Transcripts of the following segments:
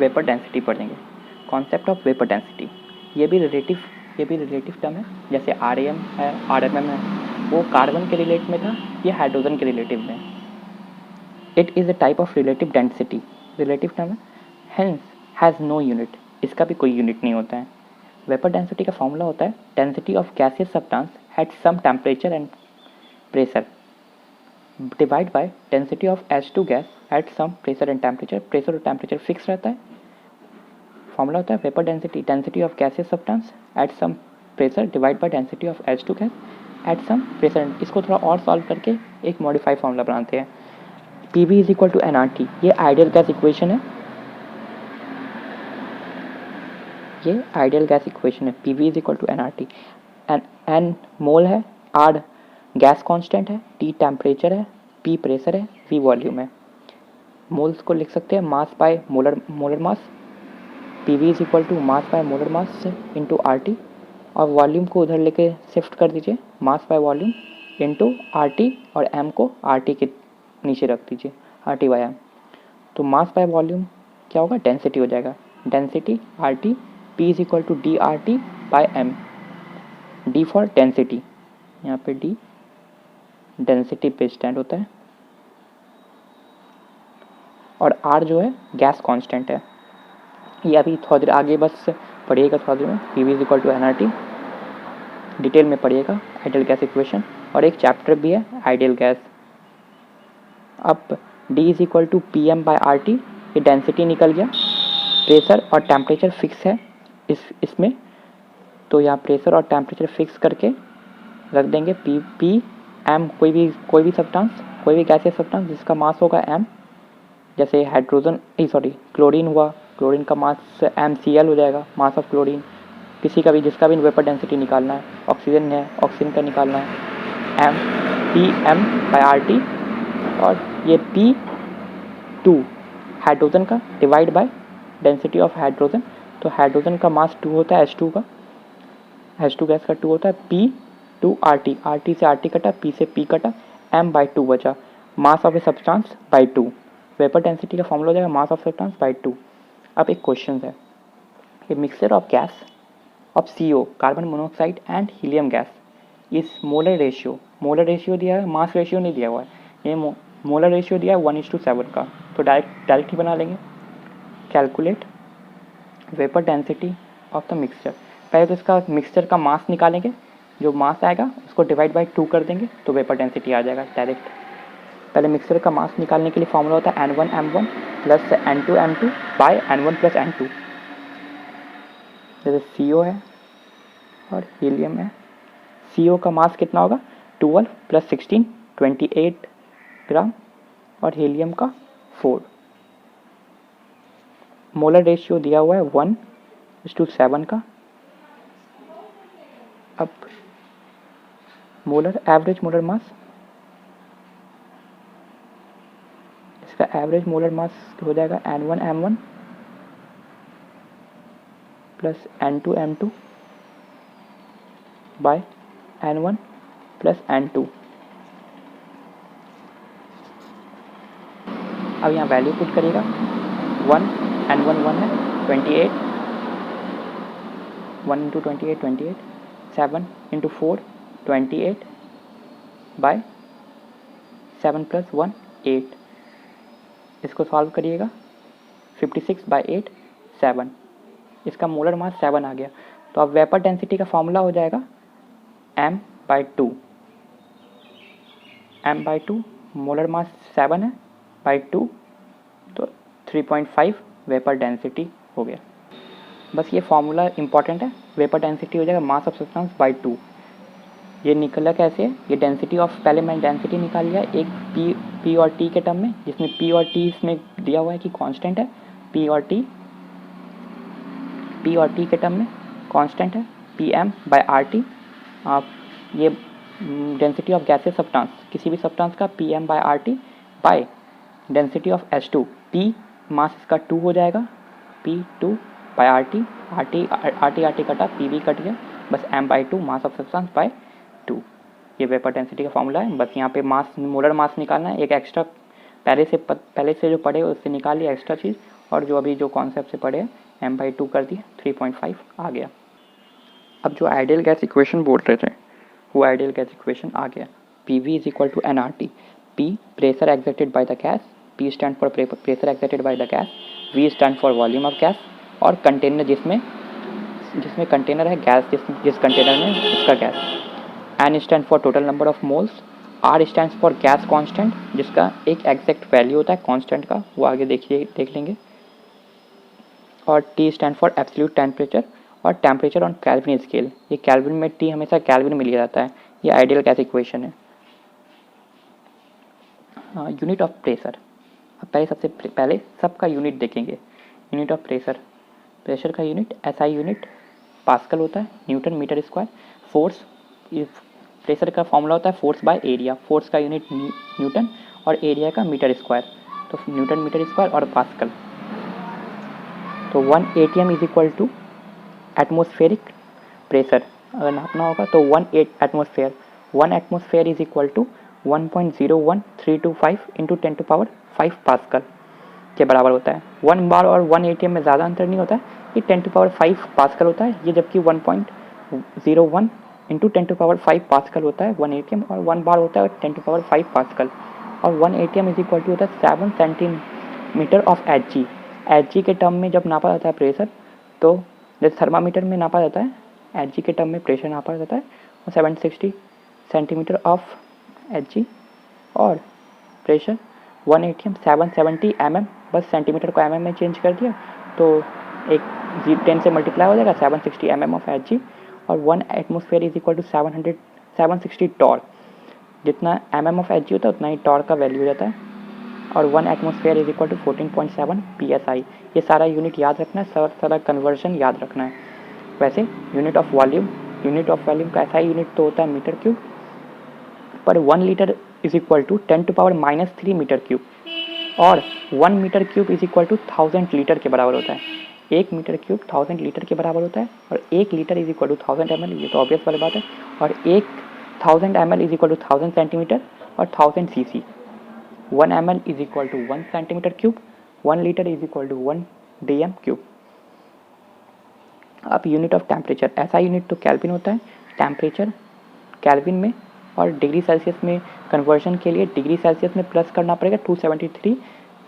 Vapour density पढ़ेंगे। Concept of vapour density, ये भी रिलेटिव टर्म है। जैसे RAM है, RMM है, वो कार्बन के रिलेट में था, ये हाइड्रोजन के रिलेटिव में। It is a type of relative density, relative term है, हेंस हैज़ नो यूनिट, इसका भी कोई यूनिट नहीं होता है। वेपर डेंसिटी का फॉर्मूला होता है density of gaseous substance at some temperature and pressure divide by density of H2 gas at some pressure and temperature. Pressure और टेम्परेचर फिक्स रहता है। फॉर्मूला होता है vapour density, density of gaseous substance at some pressure divide by density of H2 gas at some pressure. इसको थोड़ा और solve करके एक मॉडिफाइड फॉर्मूला बनाते हैं। PV is equal to nRT, ये आइडियल गैस इक्वेशन है, ये आइडियल गैस इक्वेशन है। PV is equal to nRT। N mole है, R गैस कांस्टेंट है, T टेम्परेचर है, P प्रेशर है, V वॉल्यूम है। मोल्स को लिख सकते हैं mass by molar mass. PV is equal to mass by molar mass into RT, और वॉल्यूम को उधर लेके शिफ्ट कर दीजिए, mass by volume into RT, और M को RT के नीचे रख दीजिए, RT बाय M। तो मास बाय वॉल्यूम क्या होगा, डेंसिटी हो जाएगा, density RT, P is equal to DRT by M। D for density, यहाँ पे D डेंसिटी पे स्टैंड होता है, और R जो है गैस कांस्टेंट है। ये अभी थोड़ा देर आगे बस पढ़िएगा, थोड़ा देर में PV is equal to nRT detail में पढ़िएगा, आइडियल गैस इक्वेशन, और एक चैप्टर भी है आइडियल गैस। अब D is equal to PM by RT, ये डेंसिटी निकल गया। प्रेशर और टेम्परेचर फिक्स है इसमें, तो यहाँ प्रेशर और टेम्परेचर फिक्स करके रख देंगे। PM कोई भी सब्सटेंस, कोई भी गैसियस सब्सटेंस जिसका मास होगा M, जैसे क्लोरीन हुआ, क्लोरीन का मास MCl हो जाएगा, मास ऑफ क्लोरीन। किसी का भी, जिसका भी वेपर डेंसिटी निकालना है, ऑक्सीजन है, ऑक्सीजन का निकालना है, PM बाय RT, और ये P2 हाइड्रोजन का divide by density of hydrogen. तो हाइड्रोजन का मास 2 होता है, H2 का, H2 गैस का 2 होता है, P2 RT, RT से RT कटा, P से P कटा, M बाई 2 बचा, mass of a substance by 2। Vapour density का फॉर्मूला हो जाएगा मास ऑफ सब्सटेंस बाई 2। अब एक क्वेश्चन है, ये mixture of gas off CO carbon monoxide and helium gas इस मोलर रेशियो दिया है, मास रेशियो नहीं दिया हुआ है, ये मोलर रेशियो दिया है 1:7 का। तो डायरेक्ट ही बना लेंगे। Calculate vapour density of the mixture. पहले तो इसका मिक्सचर का मास निकालेंगे, जो मास आएगा उसको डिवाइड बाई 2 कर देंगे तो वेपर डेंसिटी आ जाएगा डायरेक्ट। पहले मिक्सचर का मास निकालने के लिए फॉर्मूला होता है N1M1 plus N2M2 bye N1 plus N2। जैसे CO है और हीलियम है, CO का मास कितना होगा 12 प्लस 16 28 ग्राम, और हीलियम का 4। मोलर रेशियो दिया हुआ है 1:7 का। अब एवरेज मोलर मास, इसका एवरेज मोलर मास हो जाएगा N1M1 plus N2M2 bye N1 plus N2। अब यहाँ वैल्यू पुट करिएगा, 1 N1 1 है, 28, 1 इंटू 28 7 इंटू 4 28 बाय 7 प्लस 1 8। इसको सॉल्व करिएगा, 56 बाय 8 7। इसका मोलर मास 7 आ गया। तो अब वेपर डेंसिटी का फॉर्मूला हो जाएगा M/2, M/2, मोलर मास 7 है बाई 2, तो 3.5 वेपर डेंसिटी हो गया। बस ये फॉर्मूला इंपॉर्टेंट है, वेपर डेंसिटी हो जाएगा मास ऑफ सब्सटेंस बाई 2। ये निकला कैसे है, ये डेंसिटी ऑफ, पहले मैंने डेंसिटी निकाल लिया एक P और T के टर्म में, जिसमें P और T इसमें दिया हुआ है कि कांस्टेंट है, P और T के टर्म में कांस्टेंट है, PM बाय RT। आप ये डेंसिटी ऑफ गैसेस सब्सटेंस, किसी भी सब्सटेंस का PM by RT by density of H2, P mass इसका 2 हो जाएगा, P2 बाय RT कटा, PV कट गया, बस M/2 mass of substance by 2। ये वेपर डेंसिटी का फॉर्मूला है। बस यहाँ पे मास, मोलर मास निकालना है, एक एक्स्ट्रा पहले से जो पढ़े उससे निकाल लिया एक्स्ट्रा चीज़, और जो अभी जो कॉन्सेप्ट से पढ़े m/2 कर दिए 3.5 आ गया। अब जो आइडियल गैस इक्वेशन बोल रहे थे वो आइडियल गैस इक्वेशन आ गया। PV is equal to nRT। P pressure exerted by the gas, P stand for pressure exerted by the gas, V stand for volume of gas, और container जिसमें container है gas, जिस container में उसका gas. N stand for total number of moles, R stand for gas constant जिसका एक exact value होता है कांस्टेंट का, वो आगे देख लेंगे, और T stand for absolute temperature, और टेम्परेचर ऑन केल्विन स्केल। ये केल्विन में T हमेशा केल्विन में लिया जाता है। ये आइडियल गैस इक्वेशन है। Unit of pressure. अब सबसे पहले सबका यूनिट देखेंगे। यूनिट ऑफ प्रेशर का यूनिट SI यूनिट पास्कल होता है, newton metre square. Force, pressure का फॉर्मूला होता है फोर्स बाय एरिया। फोर्स का यूनिट न्यूटन और एरिया का मीटर स्क्वायर, तो न्यूटन मीटर स्क्वायर और पास्कल। तो 1 atm is equal to atmospheric pressure अगर नापना होगा तो 1 atmosphere, 1 atmosphere is equal to 1.01325 into 10⁵ pascal के बराबर होता है। 1 बार और 1 atm में ज़्यादा अंतर नहीं होता है, ये 10⁵ पास्कल होता है ये, जबकि 1.01 इंटू 10⁵ पास्कल होता है 1 atm, और 1 बार होता है 10⁵ पास्कल, और 1 atm इज इक्वल टू होता है 7 सेंटीमीटर ऑफ Hg। Hg के टर्म में जब नापा जाता है प्रेशर, तो जैसे थर्मामीटर में नापा जाता है Hg के टर्म में प्रेशर नापा जाता है, और 760 सेंटीमीटर ऑफ Hg, और प्रेशर 1 atm 770 mm, बस सेंटीमीटर को mm में चेंज कर दिया तो एक 10 से मल्टीप्लाई हो जाएगा 760 mm ऑफ Hg, और 1 atmosphere is equal to 760 torque. जितना mm ऑफ Hg होता है उतना ही टॉर्क का वैल्यू हो जाता है, और 1 atmosphere is equal to 14.7 psi। ये सारा यूनिट याद रखना है, सारा कन्वर्जन याद रखना है। वैसे यूनिट ऑफ वॉल्यूम का SI यूनिट तो होता है मीटर क्यूब, पर 1 litre is equal to 10⁻³ metre cube, और 1 metre cube is equal to 1000 litre के बराबर होता है। 1 मीटर क्यूब 1000 लीटर के बराबर होता है, और 1 litre is equal to 1000 ml, ये तो ऑब्वियस वाली बात है, और 1000 ml is equal to 1000 centimetre और 1000 cc। 1 ml is equal to 1 centimetre cube, 1 litre is equal to 1 dm cube. अब unit of temperature, SI unit तो केल्विन होता है, टेम्परेचर केल्विन में, और डिग्री सेल्सियस में कन्वर्जन के लिए डिग्री सेल्सियस में प्लस करना पड़ेगा। 273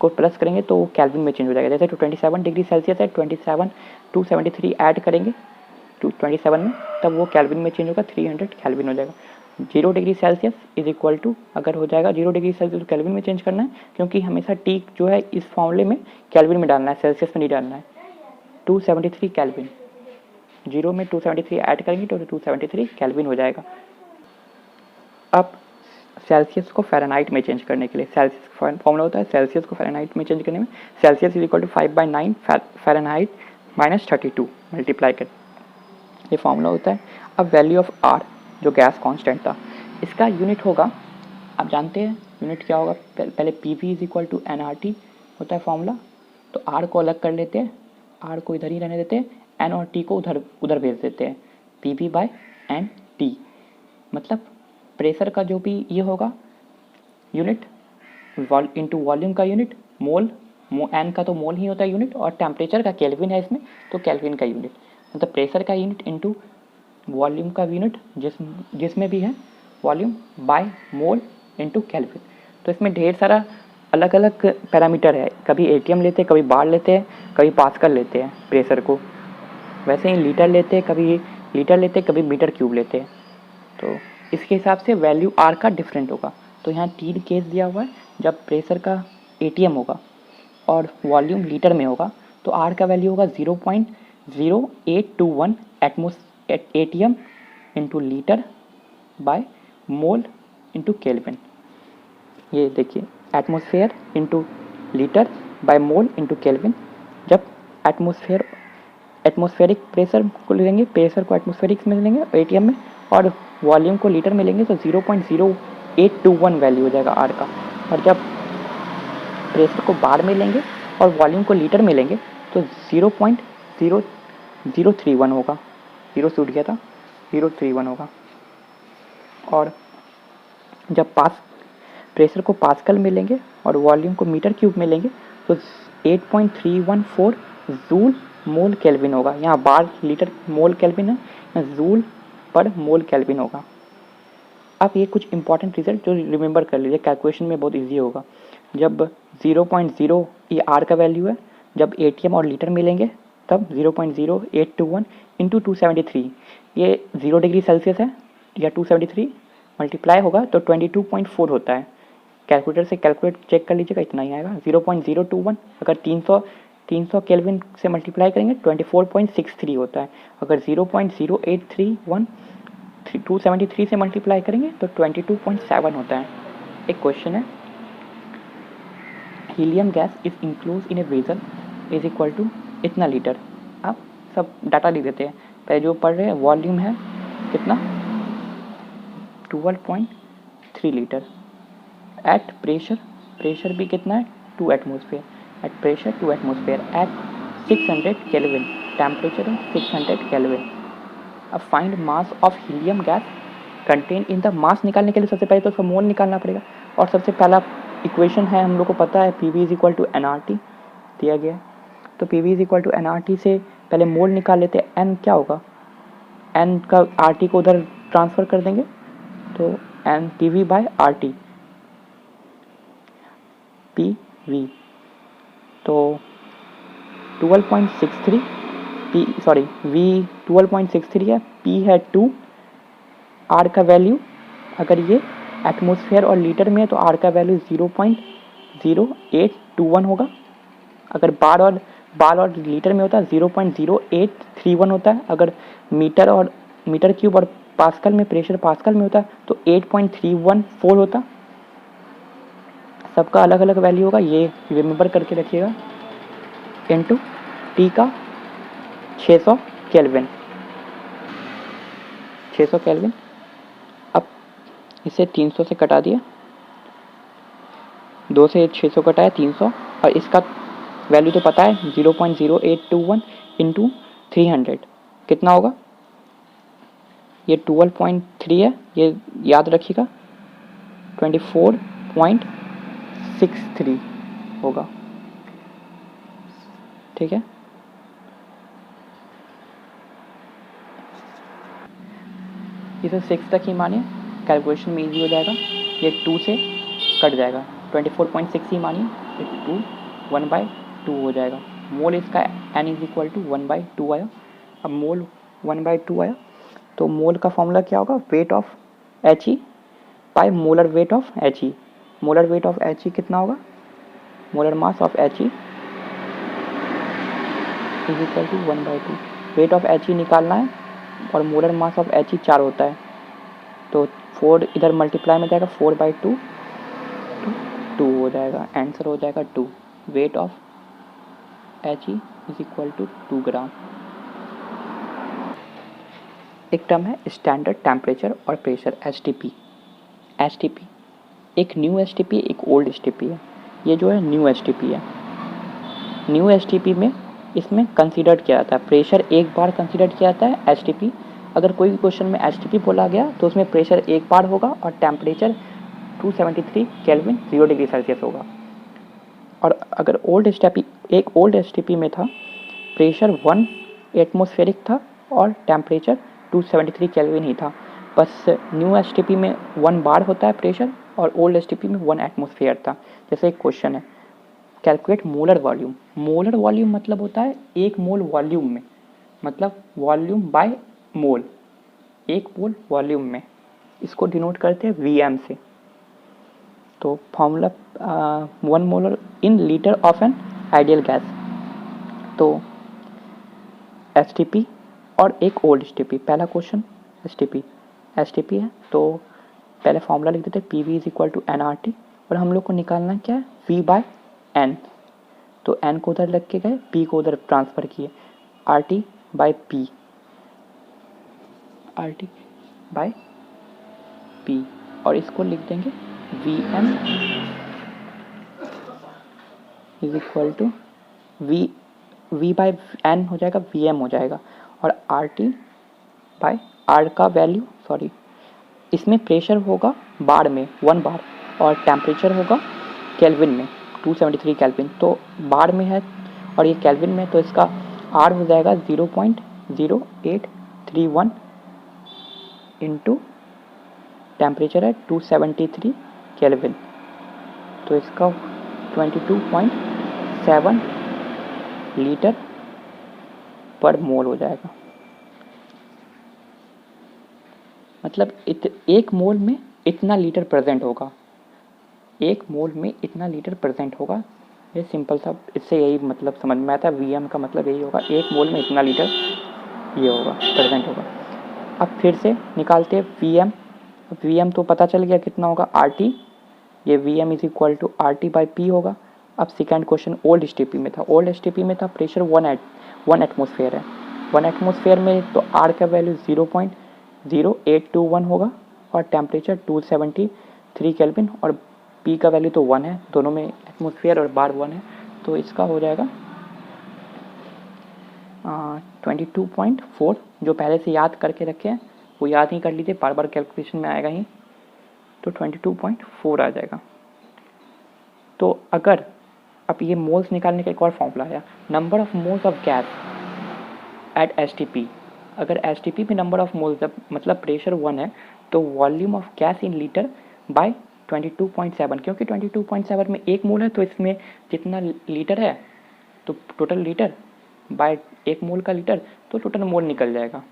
को प्लस करेंगे तो केल्विन में चेंज हो जाएगा। जैसे 227 डिग्री सेल्सियस है, 273 ऐड करेंगे 227 में, तब वो केल्विन में चेंज होगा, 300 केल्विन हो जाएगा। 0 degree Celsius is equal to, अगर हो जाएगा 0 डिग्री सेल्सियस तो केल्विन में चेंज करना है, क्योंकि हमेशा टी जो है इस फॉर्मूले में केल्विन में डालना है, सेल्सियस में नहीं डालना है। 273 केल्विन, 0 में 273 ऐड करेंगे तो 273 केल्विन हो जाएगा। अब सेल्सियस को फ़ारेनहाइट में चेंज करने के लिए, सेल्सियस फॉर्मूला होता है सेल्सियस को फ़ारेनहाइट में चेंज करने में, Celsius is equal to 5/9 Fahrenheit -32 multiply कर, ये फॉर्मूला होता है। अब वैल्यू ऑफ आर जो गैस कांस्टेंट था, इसका यूनिट होगा, आप जानते हैं यूनिट क्या होगा, पहले PV is equal to nRT होता है फॉर्मूला, तो R को अलग कर लेते हैं, R को इधर ही रहने देते हैं, N और T को उधर भेज देते हैं, PV/NT। मतलब प्रेशर का जो भी ये होगा यूनिट इंटू वॉल्यूम का यूनिट, मोल, N का तो मोल ही होता है यूनिट, और टेम्परेचर का केल्विन है इसमें, तो केल्विन का यूनिट, मतलब प्रेशर का यूनिट इंटू वॉल्यूम का यूनिट जिसमें भी है volume by mole into kelvin. तो इसमें ढेर सारा अलग अलग पैरामीटर है, कभी atm लेते हैं, कभी बार लेते हैं, कभी पास्कल लेते हैं प्रेशर को, वैसे ही लीटर लेते हैं, कभी मीटर क्यूब लेते हैं। तो इसके हिसाब से वैल्यू R का डिफरेंट होगा। तो यहाँ 3 केस दिया हुआ है, जब प्रेशर का atm होगा और वॉल्यूम लीटर में होगा तो R का वैल्यू होगा 0.0821 atm into litre by mole into kelvin. ये देखिए atmosphere into litre by mole into kelvin. जब एटमोस्फेरिक प्रेशर को लेंगे, प्रेशर को एटमोस्फेरिक में लेंगे atm में, और वॉल्यूम को लीटर में लेंगे तो 0.0821 वैल्यू हो जाएगा R का। और जब प्रेशर को बार में लेंगे और वॉल्यूम को लीटर में लेंगे तो 0.0031 होगा, 0 छूट गया था, 031 होगा। और जब प्रेशर को पास्कल में लेंगे और वॉल्यूम को मीटर क्यूब में लेंगे तो 8.314 जूल मोल केल्विन होगा। यहाँ बार लीटर मोल केल्विन है, यहाँ जूल पर मोल केल्विन होगा। अब ये कुछ इंपॉर्टेंट रिजल्ट जो रिमेंबर कर लीजिए, कैलकुलेशन में बहुत इजी होगा। जब 0.0 ये आर का वैल्यू है, जब एटीएम और लीटर मिलेंगे तब 0.0821 इंटू 273, ये 0 डिग्री सेल्सियस है या 273 मल्टीप्लाई होगा तो 22.4 होता है। कैलकुलेटर से कैलकुलेट चेक कर लीजिएगा, इतना ही आएगा। 0.021 अगर 300 केल्विन से मल्टीप्लाई करेंगे 24.63 होता है। अगर 0.0831 273 से मल्टीप्लाई करेंगे तो 22.7 होता है। एक क्वेश्चन है, helium gas is enclose in a vessel is equal to इतना लीटर। आप सब डाटा लिख देते हैं। पहले जो पढ़ रहे हैं वॉल्यूम है कितना 12.3 लीटर। एट प्रेशर भी कितना है 2 atmosphere. At pressure 2 atmosphere at 600 kelvin, temperature है 600 केल्विन। अब find mass of helium gas contain in the. Mass निकालने के लिए सबसे पहले तो उसका मोल निकालना पड़ेगा, और सबसे पहला इक्वेशन है हम लोग को पता है P V is equal to N R T दिया गया है। तो P V is equal to N R T से पहले मोल निकाल लेते हैं। एन क्या होगा, एन का आर टी को उधर ट्रांसफ़र कर देंगे तो N P V by R T, P V तो 12.63 पी सॉरी वी 12.63 है, पी है 2, आर का वैल्यू अगर ये एटमॉस्फेयर और लीटर में है तो आर का वैल्यू 0.0821 होगा। अगर बार और लीटर में होता है 0.0831 होता है। अगर मीटर क्यूब और पास्कल में, प्रेशर पास्कल में होता है तो 8.314 होता। सबका अलग अलग वैल्यू होगा, ये रिमेंबर करके रखिएगा। इनटू टी का 600 केल्विन, 600 केल्विन। अब इसे 300 से कटा दिया, 2 से 600 कटाया 300, और इसका वैल्यू तो पता है 0.0821 इंटू 300 कितना होगा। ये 12.3 है, ये याद रखिएगा 24.63 होगा। ठीक है, इसे 6 तक ही मानिए, कैलकुलेशन में इजी हो जाएगा। ये 2 से कट जाएगा, 24.6 ही मानिए, 2 1/2 हो जाएगा। मोल इसका n इज इक्वल टू 1/2 आया। अब मोल 1/2 आया तो मोल का फॉर्मूला क्या होगा, weight of H E by molar weight of H E. Molar weight of H E कितना होगा, molar mass of H E is equal to 1/2। Weight of H E निकालना है और molar mass of H E 4 होता है तो 4 इधर multiply में जाएगा, 4/2 2 हो जाएगा, आंसर हो जाएगा 2। Weight of H E is equal to 2 gram. एक टर्म है स्टैंडर्ड टेम्परेचर और pressure S T P. S T P एक न्यू एस टी पी, एक ओल्ड एस टी पी है। ये जो है न्यू एस टी पी है। न्यू एस टी पी में इसमें कंसीडर किया जाता है, प्रेशर एक बार कंसीडर किया जाता है एस टी पी। अगर कोई भी क्वेश्चन में एस टी पी बोला गया तो उसमें प्रेशर एक बार होगा और टेम्परेचर 273 केल्विन 0 डिग्री सेल्सियस होगा। और अगर ओल्ड एस टी पी, एक ओल्ड एस टी पी में था प्रेशर 1 एटमोस्फेरिक था और टेम्परेचर 273 केल्विन ही था। बस न्यू एस टी पी में 1 बार होता है प्रेशर और ओल्ड एस टी पी में 1 एटमोस्फेयर था। जैसे एक क्वेश्चन है, calculate molar volume. Molar volume मतलब होता है 1 मोल वॉल्यूम में, मतलब volume by mole, 1 mole volume में। इसको डिनोट करते हैं वीएम से। तो formula 1 molar in litre of an ideal gas. तो एस टी पी और एक ओल्ड एस टी पी। पहला क्वेश्चन एस टी पी है तो पहले फॉर्मूला लिख देते हैं P V is equal to N R T, और हम लोग को निकालना क्या है वी बाय एन। तो एन को उधर लग के गए, पी को उधर ट्रांसफ़र किए, R T by P, R T by P, और इसको लिख देंगे V M is equal to V by N हो जाएगा, वी एम हो जाएगा, और आर टी बाय आर का वैल्यू इसमें प्रेशर होगा बार में 1 बार और टेम्परेचर होगा केल्विन में। 273 केल्विन, तो बार में है और ये केल्विन में, तो इसका R हो जाएगा 0.0831 इंटू टेम्परेचर है 273 केल्विन, तो इसका 22.7 लीटर पर मोल हो जाएगा। मतलब एक मोल में इतना लीटर प्रेजेंट होगा, एक मोल में इतना लीटर प्रेजेंट होगा। ये सिंपल सा, इससे यही मतलब समझ में आता है, वीएम का मतलब यही होगा, एक मोल में इतना लीटर ये होगा, प्रेजेंट होगा। अब फिर से निकालते हैं वीएम। वीएम तो पता चल गया कितना होगा, आरटी, ये VM is equal to RT by P होगा। अब सेकेंड क्वेश्चन ओल्ड एसटीपी में था, ओल्ड एसटीपी में था प्रेशर 1 एटमॉस्फेयर है, 1 एटमॉस्फेयर में तो आर का वैल्यू 0.0821 होगा और टेम्परेचर 273 केल्विन और पी का वैल्यू तो 1 है, दोनों में एटमॉस्फेयर और बार 1 है, तो इसका हो जाएगा 22.4। जो पहले से याद करके रखे हैं वो याद ही कर लीजिए, बार बार कैलकुलेशन में आएगा ही, तो 22.4 आ जाएगा। तो अगर अब ये मोल्स निकालने का एक और फॉर्मूला आया, number of moles of gas at STP. अगर एसटीपी में नंबर ऑफ मोल्स मतलब प्रेशर 1 है, तो volume of gas in litre by 22.7, क्योंकि 22.7 में एक मोल है, तो इसमें जितना लीटर है तो टोटल लीटर बाय एक मोल का लीटर, तो टोटल मोल निकल जाएगा।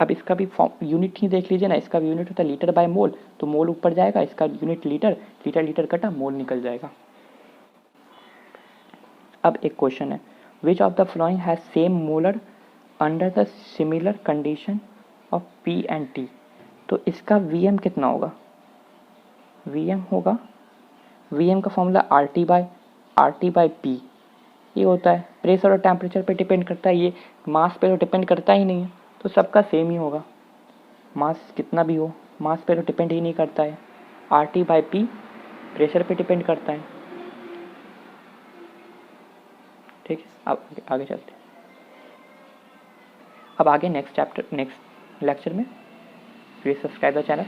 अब इसका भी यूनिट ही देख लीजिए ना, इसका भी यूनिट होता है लीटर बाय मोल, तो मोल ऊपर जाएगा, इसका यूनिट लीटर, लीटर लीटर कटा, मोल निकल जाएगा। अब एक क्वेश्चन है, which of the flowing has same molar under the similar condition of P and T. तो इसका वीएम कितना होगा, वीएम होगा, वीएम का formula R T by P ये होता है, प्रेशर और टेम्परेचर पे डिपेंड करता है, ये मास पे तो डिपेंड करता ही नहीं है, तो सबका सेम ही होगा, मास कितना भी हो मास पे तो डिपेंड ही नहीं करता है। R T by P pressure पे डिपेंड करता है। ठीक है, अब आगे चलते हैं। अब आगे नेक्स्ट चैप्टर, नेक्स्ट लेक्चर में, प्लीज सब्सक्राइब द चैनल।